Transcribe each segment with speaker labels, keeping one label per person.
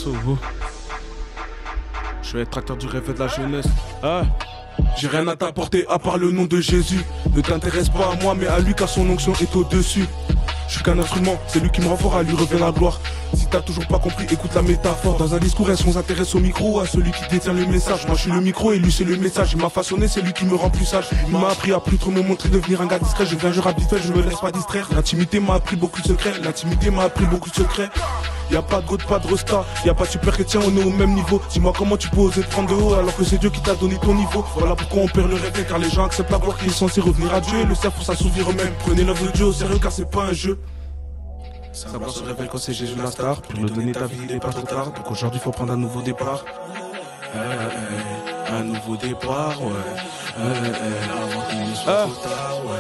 Speaker 1: perso, vous. Je suis être acteur du rêve de la jeunesse. Ah. J'ai rien à t'apporter à part le nom de Jésus. Ne t'intéresse pas à moi mais à lui car son onction est au-dessus. Je suis qu'un instrument, c'est lui qui me rend fort, à lui revient la gloire. Si t'as toujours pas compris, écoute la métaphore. Dans un discours, on s'intéresse au micro, à celui qui détient le message. Moi je suis le micro et lui c'est le message. Il m'a façonné, c'est lui qui me rend plus sage. Il m'a appris à plus trop me montrer, devenir un gars discret. Je viens, je rappe vite fait, je me laisse pas distraire. L'intimité m'a appris beaucoup de secrets, l'intimité m'a appris beaucoup de secrets. Y'a pas de God, pas de Rosta, y'a pas de super chrétien, on est au même niveau. Dis-moi comment tu peux oser te prendre de haut alors que c'est Dieu qui t'a donné ton niveau. Voilà pourquoi on perd le rêve, car les gens acceptent la gloire qui est censée revenir à Dieu. Et le servent pour s'assouvir eux-mêmes. Prenez l'œuvre de Dieu au sérieux car c'est pas un jeu. Sa gloire se révèle quand c'est Jésus la star. Pour nous donner ta vie, il est pas trop tard. Donc aujourd'hui faut prendre un nouveau départ. Un nouveau départ, ouais.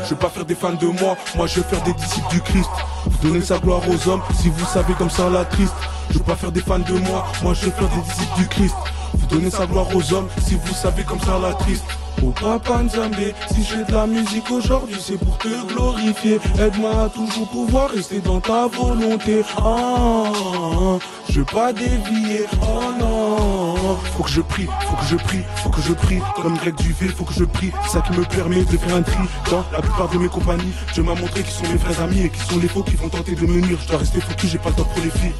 Speaker 1: Je veux pas faire des fans de moi je veux faire des disciples du Christ. Vous donnez sa gloire aux hommes, si vous savez comme ça la triste. Je veux pas faire des fans de moi je veux faire des disciples du Christ. Vous donnez sa gloire aux hommes, si vous savez comme ça la triste. Oh Papa Nzambé, si je fais de la musique aujourd'hui c'est pour te glorifier. Aide-moi à toujours pouvoir rester dans ta volonté. Je veux pas dévier, oh non. Faut que je prie, faut que je prie, faut que je prie. Comme Greg Duvet, faut que je prie. C'est ça qui me permet de faire un tri dans la plupart de mes compagnies. Dieu m'a montré qui sont mes vrais amis et qui sont les faux qui vont tenter de me nuire. Je dois rester focus, j'ai pas le temps pour les filles.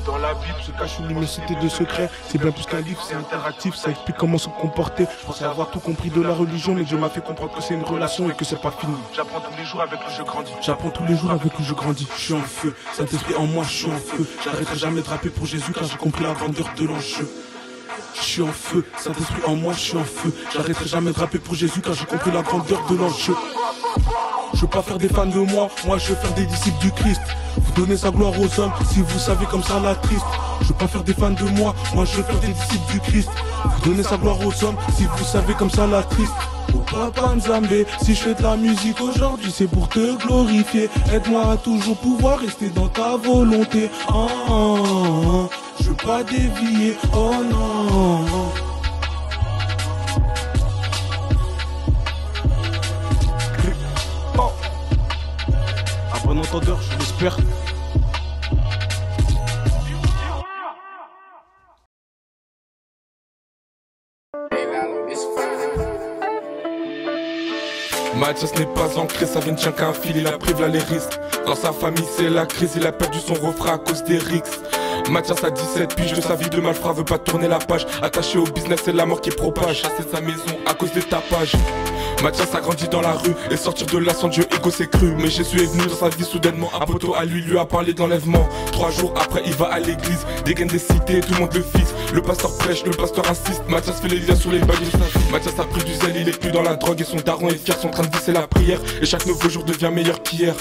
Speaker 1: Dans la Bible se cache une immensité de secrets. C'est bien plus qu'un livre, c'est interactif, ça explique comment se comporter. Je pensais avoir tout compris de la religion, mais Dieu m'a fait comprendre que c'est une relation et que c'est pas fini. J'apprends tous les jours avec lui je grandis. J'apprends tous les jours avec lui je grandis. Je suis en feu, Saint-Esprit en moi, je suis en feu. J'arrêterai jamais de rapper pour Jésus car j'ai compris la grandeur de l'enjeu. Je suis en feu, Saint-Esprit en moi, je suis en feu. J'arrêterai jamais de rapper pour Jésus car j'ai compris la grandeur de l'enjeu. Je veux pas faire des fans de moi je veux faire des disciples du Christ. Vous donnez sa gloire aux hommes, si vous savez comme ça la triste. Je veux pas faire des fans de moi je veux faire des disciples du Christ. Vous donnez sa gloire aux hommes, si vous savez comme ça la triste. Oh Papa Nzambé, si je fais de la musique aujourd'hui c'est pour te glorifier. Aide-moi à toujours pouvoir rester dans ta volonté. Je veux pas dévier, oh non. Bon entendeur, je l'espère. Mathias n'est pas ancré, ça vient de chien qu'un fil, il a privé là les risques. Dans sa famille c'est la crise, il a perdu son refrain à cause des rixes. Mathias a 17 piges de sa vie de malfrat, veut pas tourner la page. Attaché au business, c'est la mort qui propage. Chasser sa maison à cause des tapages. Mathias a grandi dans la rue et sortir de là sans Dieu, égo c'est cru. Mais Jésus est venu dans sa vie soudainement. Un poteau à lui a parlé d'enlèvement. 3 jours après il va à l'église, dégaine des cités, tout le monde le fixe. Le pasteur prêche, le pasteur insiste. Mathias fait les liens sur les bagues de sa vie. Mathias a pris du zèle, il est plus dans la drogue. Et son daron est fier, sont en train de visser la prière. Et chaque nouveau jour devient meilleur qu'hier.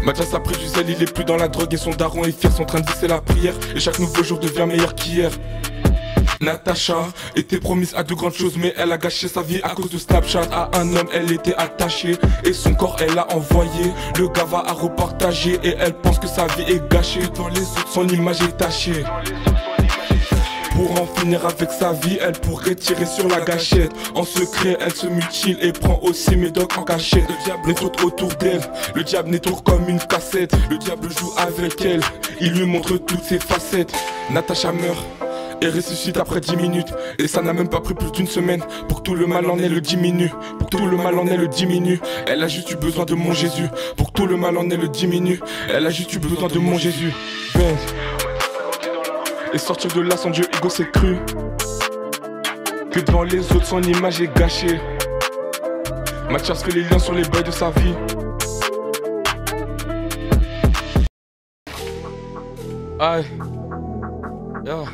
Speaker 1: Mathias a pris du zèle, il est plus dans la drogue. Et son daron est fier, sont en train de visser la prière. Et chaque nouveau jour devient meilleur qu'hier. Natacha était promise à de grandes choses, mais elle a gâché sa vie à cause de Snapchat. À un homme elle était attachée et son corps elle a envoyé. Le gars va à repartager et elle pense que sa vie est gâchée. Dans les autres son image est tachée. Pour en finir avec sa vie, elle pourrait tirer sur la gâchette. En secret, elle se mutile et prend aussi Médoc en cachette. Le diable est tout autour d'elle, le diable n'est tout comme une cassette. Le diable joue avec elle, il lui montre toutes ses facettes. Natacha meurt et ressuscite après 10 minutes. Et ça n'a même pas pris plus d'une semaine pour que tout le mal en elle le diminue. Pour que tout le mal en elle le diminue. Elle a juste eu besoin de mon Jésus. Pour que tout le mal en elle le diminue. Elle a juste eu besoin de mon Jésus. Ben. Et sortir de là sans Dieu, égo c'est cru. Que devant les autres son image est gâchée. Mathias fait les liens sur les bails de sa vie. Aïe. Yeah.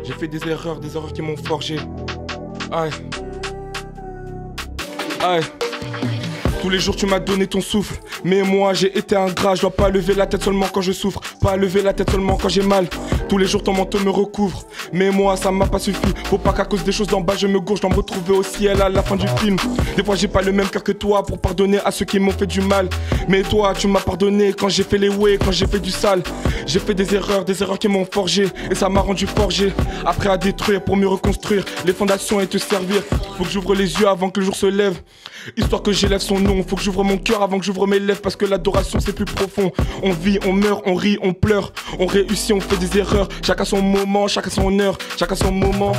Speaker 1: J'ai fait des erreurs qui m'ont forgé. Aïe. Aïe. Tous les jours tu m'as donné ton souffle. Mais moi j'ai été ingrat. Je dois pas lever la tête seulement quand je souffre. Pas lever la tête seulement quand j'ai mal. Tous les jours ton manteau me recouvre. Mais moi ça m'a pas suffi. Faut pas qu'à cause des choses d'en bas je me gourge. Je dois me retrouver au ciel à la fin du film. Des fois j'ai pas le même cœur que toi pour pardonner à ceux qui m'ont fait du mal. Mais toi tu m'as pardonné quand j'ai fait les way, quand j'ai fait du sale. J'ai fait des erreurs qui m'ont forgé. Et ça m'a rendu forgé. Après à détruire pour mieux reconstruire les fondations et te servir. Faut que j'ouvre les yeux avant que le jour se lève. Histoire que j'élève son non, faut que j'ouvre mon cœur avant que j'ouvre mes lèvres, parce que l'adoration c'est plus profond. On vit, on meurt, on rit, on pleure, on réussit, on fait des erreurs. Chacun son moment, chacun son heure, chacun son moment.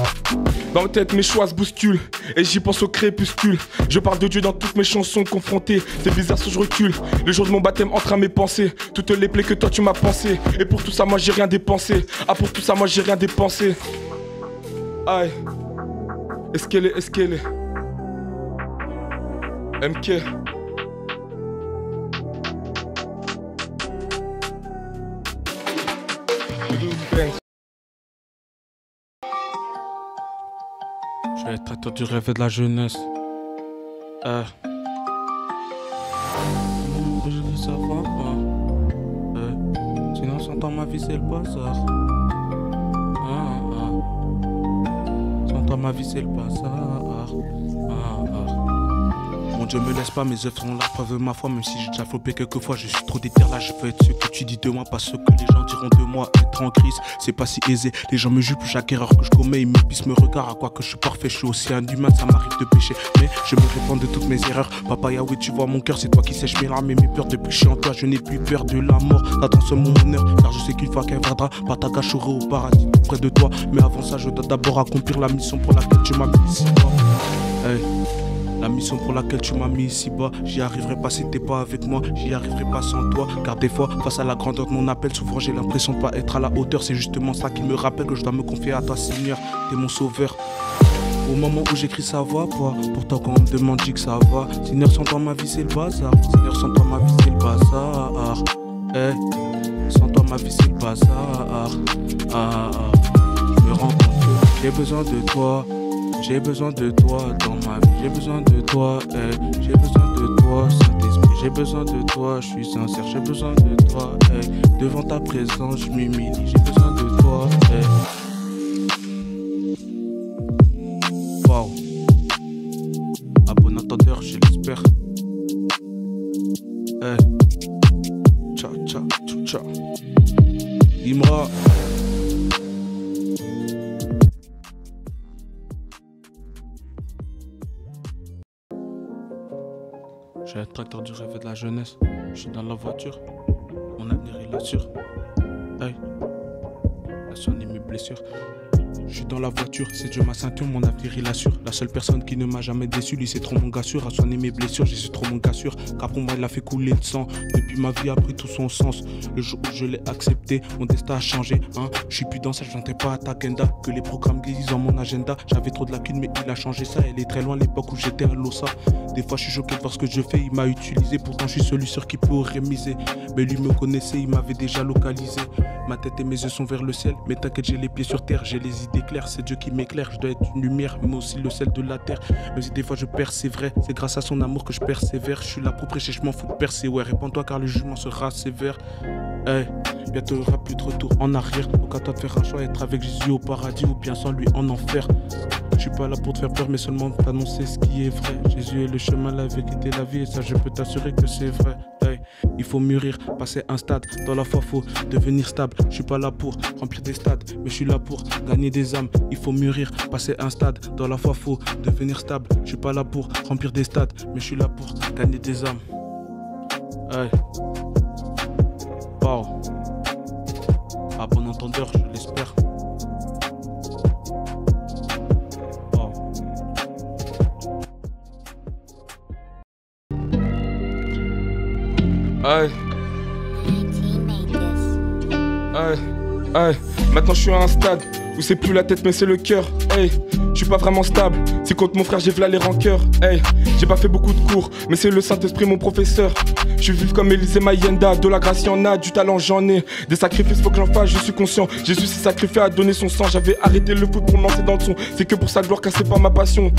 Speaker 1: Dans ma tête mes choix se bousculent, et j'y pense au crépuscule. Je parle de Dieu dans toutes mes chansons confrontées. C'est bizarre si je recule, le jour de mon baptême entre à mes pensées. Toutes les plaies que toi tu m'as pensé, et pour tout ça moi j'ai rien dépensé. Ah pour tout ça moi j'ai rien dépensé. Aïe. Est-ce qu'elle est MK.
Speaker 2: Je vais être attendu du rêve de la jeunesse. Ça va pas. Sinon, sans temps, ma vie, c'est le bazar. Sans temps, ma vie, c'est le bazar. Mon Dieu me laisse pas, mes œuvres sont la preuve de ma foi. Même si j'ai déjà flopé quelques fois, je suis trop déter là. Je veux être ce que tu dis de moi, pas ce que les gens diront de moi. Être en crise, c'est pas si aisé. Les gens me jugent pour chaque erreur que je commets. Ils m'épicent, me regardent. À quoi que je suis parfait, je suis aussi un humain. Ça m'arrive de pécher, mais je me répands de toutes mes erreurs. Papa Yahweh, tu vois mon cœur, c'est toi qui sèches mes larmes et mes peurs. Depuis que je suis en toi, je n'ai plus peur de la mort. T'attends sur mon honneur, car je sais qu'une fois qu'elle viendra, Pataga, je serai au paradis tout près de toi. Mais avant ça, je dois d'abord accomplir la mission pour laquelle tu m'as mis ici bas. Hey. La mission pour laquelle tu m'as mis ici bas, j'y arriverai pas si t'es pas avec moi, j'y arriverai pas sans toi. Car des fois, face à la grandeur de mon appel, souvent j'ai l'impression de pas être à la hauteur. C'est justement ça qui me rappelle que je dois me confier à toi, Seigneur, t'es mon sauveur. Au moment où j'écris ça va pas, pourtant quand on me demande dis que ça va. Seigneur, sans toi ma vie c'est le bazar, Seigneur, sans toi ma vie c'est le bazar. Hey, sans toi ma vie c'est le bazar. Je me rends compte que j'ai besoin de toi. J'ai besoin de toi dans ma vie, j'ai besoin de toi, hey. J'ai besoin de toi, Saint-Esprit, j'ai besoin de toi, je suis sincère, j'ai besoin de toi, hey. Devant ta présence, je m'humilie, j'ai besoin de toi, hey. Wow. À bon entendeur, je l'espère. Hey. Tcha tcha tcha tcha. Imra. Je suis un tracteur du rêve de la jeunesse. Je suis dans la voiture. Mon avenir est là sûr. Hey. La soigner mes blessures. Je suis dans la voiture, c'est Dieu ma ceinture, mon avenir il assure. La seule personne qui ne m'a jamais déçu, lui c'est trop mon gars sûr. À soigner mes blessures, je suis trop mon gars sûr. Car pour moi il a fait couler le sang. Depuis ma vie a pris tout son sens. Le jour où je l'ai accepté, mon destin a changé, hein. Je suis plus dans ça, je n'entends pas à ta agenda. Que les programmes glissent dans mon agenda. J'avais trop de lacunes mais il a changé ça. Elle est très loin l'époque où j'étais à l'OSA. Des fois je suis choqué de voir ce que je fais, il m'a utilisé. Pourtant je suis celui sur qui pourrait miser. Mais lui me connaissait, il m'avait déjà localisé. Ma tête et mes yeux sont vers le ciel. Mais t'inquiète, j'ai les pieds sur terre, j'ai les idées claires. C'est Dieu qui m'éclaire, je dois être une lumière, mais aussi le sel de la terre. Même si des fois je perds, c'est vrai. C'est grâce à son amour que je persévère. Je suis là pour prêcher, je m'en fous de percer. Ouais, répands-toi car le jugement sera sévère. Hey, bientôt il n'y aura plus de retour en arrière. Donc à toi de faire un choix, être avec Jésus au paradis ou bien sans lui en enfer. Je suis pas là pour te faire peur, mais seulement t'annoncer ce qui est vrai. Jésus est le chemin, la vérité, la vie, et ça je peux t'assurer que c'est vrai. Hey, il faut mûrir, passer un stade. Dans la foi, faut devenir stable. Je suis pas là pour remplir des stades, mais je suis là pour gagner des âmes. Il faut mûrir, passer un stade. Dans la foi, faut devenir stable. Je suis pas là pour remplir des stades, mais je suis là pour gagner des âmes. Hey. Wow. À bon entendeur, je l'espère.
Speaker 1: Aïe. Aïe. Aïe. Maintenant je suis à un stade où c'est plus la tête mais c'est le cœur. Hey. Je suis pas vraiment stable, c'est contre mon frère j'ai v'là les rancœurs. Hey. J'ai pas fait beaucoup de cours, mais c'est le Saint-Esprit mon professeur. Je suis vif comme Élisée Mayenda, de la grâce y'en a, du talent j'en ai. Des sacrifices faut que j'en fasse, je suis conscient. Jésus s'est sacrifié à donner son sang. J'avais arrêté le foot pour me lancer dans le son. C'est que pour sa gloire car c'est pas ma passion.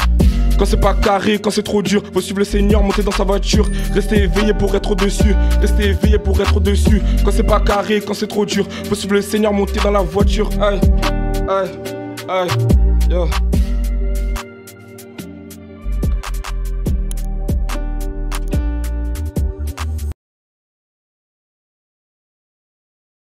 Speaker 1: Quand c'est pas carré, quand c'est trop dur, faut suivre le Seigneur, monter dans sa voiture. Rester éveillé pour être au-dessus, rester éveillé pour être au-dessus. Quand c'est pas carré, quand c'est trop dur, faut suivre le Seigneur, monter dans la voiture. Aïe, aïe, aïe, yo.